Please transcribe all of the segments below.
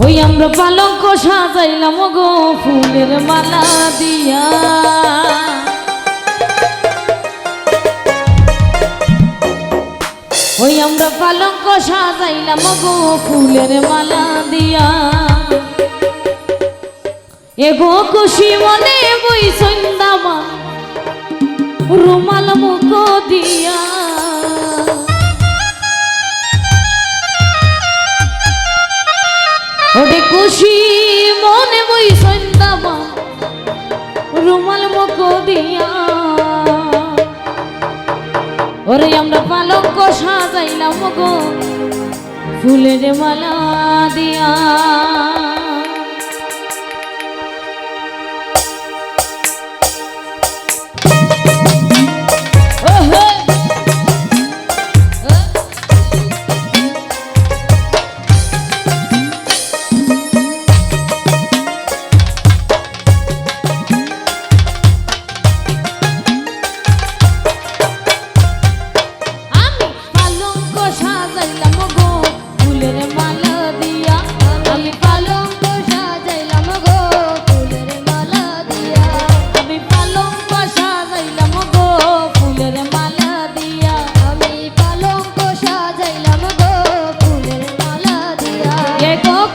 ওই আমরা পালঙ্ক সাজাইলাম গো ফুলের মালা দিয়া, ওই আমরা পালঙ্ক সাজাইলাম গো ফুলের মালা দিয়া। এগো খুশি মনে বই সন্ধ্যামা রুমাল মুখ দিয়া, ওরে খুশি মনে বই সন্ধ্যামা রুমাল মুখ দিয়া। ওরে আমরা পালঙ্ক সাজাইলাম গো ফুলের মালা দিয়া।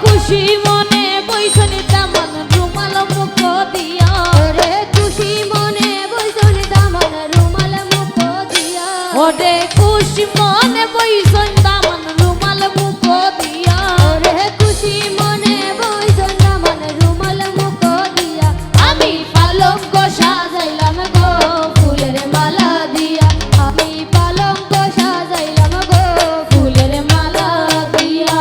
খুশি মনে বইসনি দামান রুমাল মুখ দিয়া, ওরে খুশি মনে বইসনি দামান রুমাল মুখ দিয়া, ওরে খুশি মনে বইসনি দামান রুমাল মুখ দিয়া, ওরে খুশি মনে বইসনি দামান রুমাল মুখ দিয়া। আমি পালঙ্ক সাজাইলাম গো ফুলের মালা দিয়া, আমি পালঙ্ক সাজাইলাম গো ফুলের মালা দিয়া।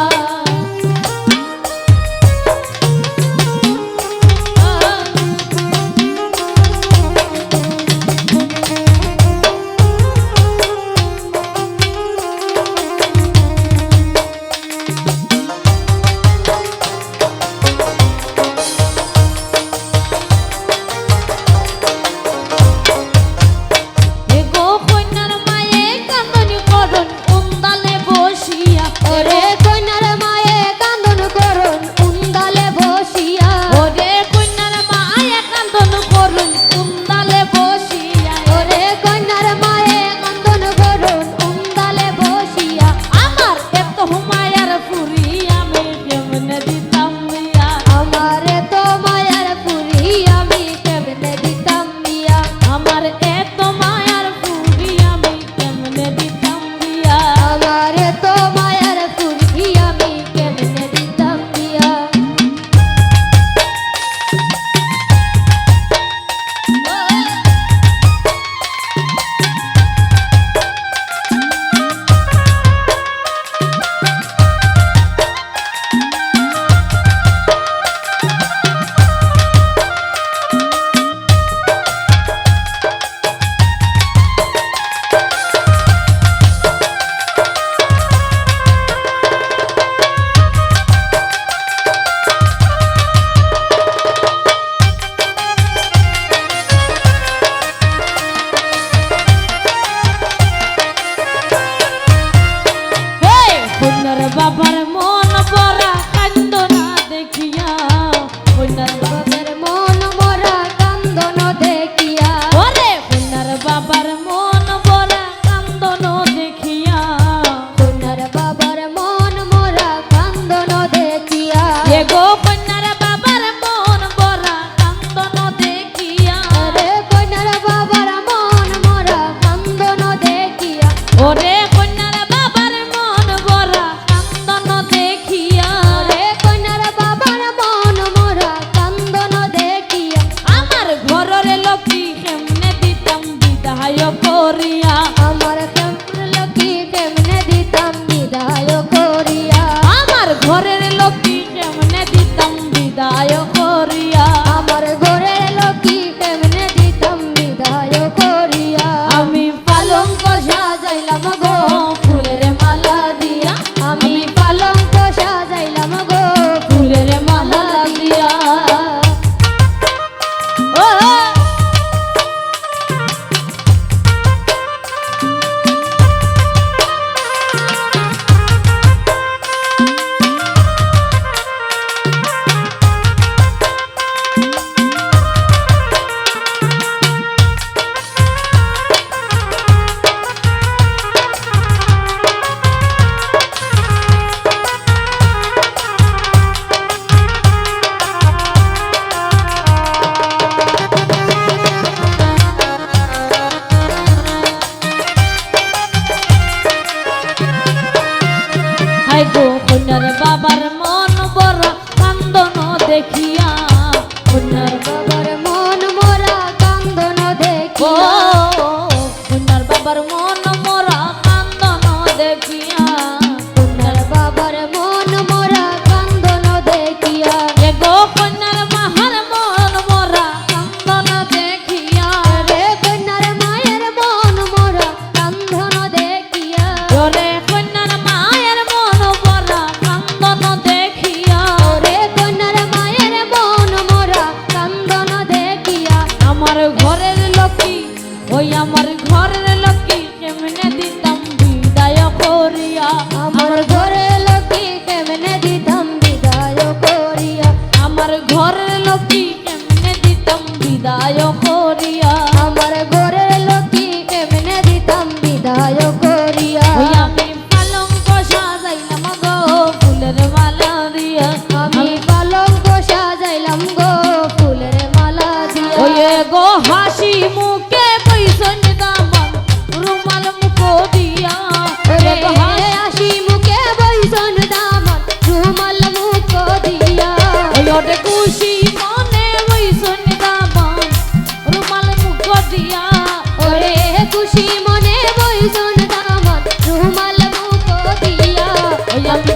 ওরে কন্যার মায়ে কান্দন করুন উন্দালে বসিয়া, ওরে কন্যার মায়ে কান্দন করুন উন্দালে বসিয়া, ওরে কন্যার মায়ে কান্দন করুন উন্দালে বসিয়া। আমার এত মায়ার ফুরি আমি কেমনে দিতাম মিয়া, আমার এত মায়ার পুরি আমি কেমনে দিতাম মিয়া, আমার এত মায়ার ফুরি আমি কেমনে দিতাম মিয়া। আমার এত মায়ার পুরি আমি কেমনে দিতাম মিয়া। কন্যার বাবার মন ভরা কান্দনা দেখিয়া, কন্যার বাবার মন মরা কান্দন দেখিয়া, ওরে কন্যার বাবার মন ভরা কান্দন দেখিয়া, কন্যার বাবার মন মরা কান্দন দেখিয়া, এগো কন্যার বাবার মন ভরা কান্দন দেখিয়া, আরে কন্যার বাবার মন মরা কান্দন দেখিয়া, ওরে কন্যার বাবার মন ভরা কান্দন দেখিয়া। গো কন্যার বাবার মন বড় কান্দন দেখিয়া কন্যার বাবার মন মোরা কান্দন ও দেখিয়া কন্যার বাবার মন মোরা কান্দন দেখিয়া কন্যার বাবার মন মোরা কান্দন দেখিয়া এ গো কন্যার মাহার মন মোরা কান্দন দেখিয়া রে কন্যার মায়ের মন মোরা কান্দন দেখিয়া ওরে কন্যার মায়ের মন মোরা কান্দন দেখিয়া রে কন্যার মায়ের মন মোরা কান্দন দেখিয়া আমার ঘরের লক্ষ্মী ওই আমার ঘরের লক্ষ্মী কেমনে দিতাম বিদায় করিয়া আমার ঘরে লক্ষ্মী কেমনে দিতাম বিদায় করিয়া আমার ঘরের লক্ষ্মী কেমনে দিতাম বিদায় করিয়া আমার ঘরে লক্ষ্মী কেমনে দিতাম বিদায় করিয়া ওই আমি পালঙ্ক সাজাইলাম গো ফুলের মালা দিয়া আমি পালঙ্ক সাজাইলাম গো ফুলের মালা দিয়া ওই গো হাসি মুখে বৈষণ দামন রুমাল মুখ দিয়া ওরে গো হাসি মুখে বৈষণ দামন রুমাল মুখ দিয়া ওই ওরে খুশি মনে বৈষণ দামন রুমাল মুখ দিয়া ওরে খুশি মনে বৈষণ দামন রুমাল মুখ দিয়া ওই আমি